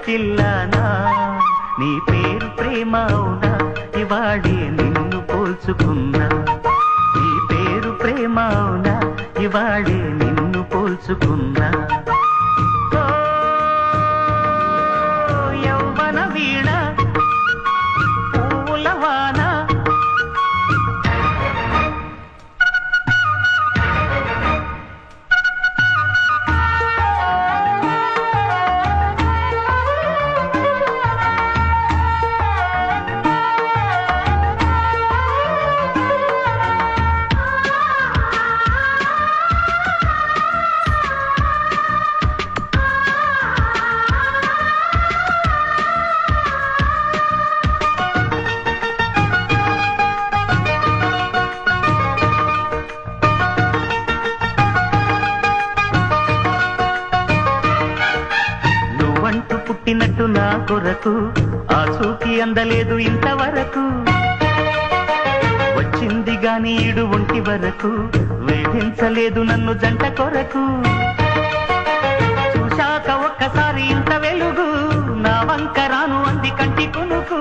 పిల్లనా నీ పేరు ప్రేమ అవునా ఇవాడే నిన్ను పోల్చుకున్నా నీ పేరు ప్రేమ అవునా ఇవాడే నిన్ను పోల్చుకున్నా యౌవన వీణ పూలవాన పుట్టినట్టు నా కొరకు ఆ చూకి అందలేదు ఇంతవరకు వచ్చింది గాని ఈడు ఒంటి వరకు వేధించలేదు నన్ను జంట కొరకు చూశాక ఒక్కసారి ఇంత వెలుగు నా వంక రాను అంది కంటి కొనుకు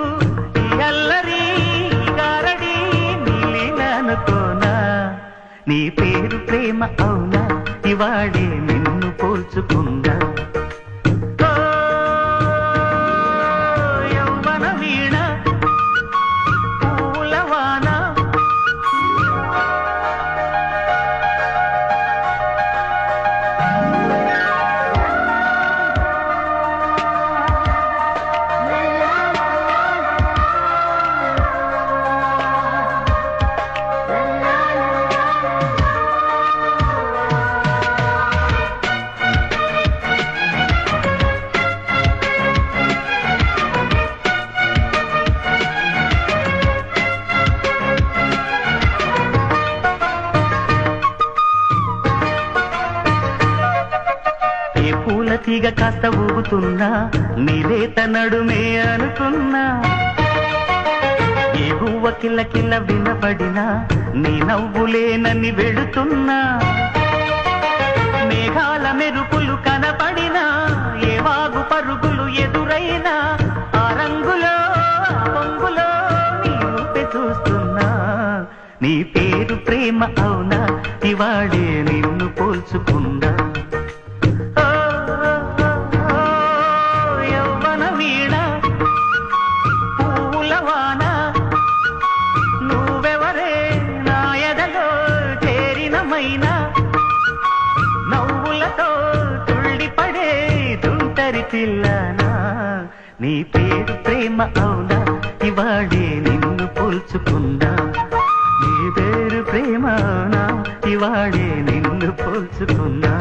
ఈ అల్లరి గారడి నీలేననుకోనా నీ పేరు ప్రేమ అవునా ఇవాడే నిన్ను పోల్చుకుందా తీగ కాస్త ఊగుతున్నా నీలేత నడుమే అనుకున్నా ఏ గువ్వ కిల్ల కిల్ల వినపడినా నీ నవ్వులేనని వెళుతున్నా మేఘాల మెరుపులు కనపడినా ఏ వాగు పరుగులు ఎదురైనా ఆ రంగులో పొంగులో నీ ఊపే చూస్తున్నా నీ పేరు ప్రేమ అవునా ఇవాడే నిన్ను పోల్చుకున్నా నవ్వులతో తుళ్ళిపడే తుంటరి పిల్లనా నీ పేరు ప్రేమ అవునా ఇవాడే నిన్ను పోల్చుకున్నా నీ పేరు ప్రేమ అవునా ఇవాడే నిన్ను పోల్చుకున్నా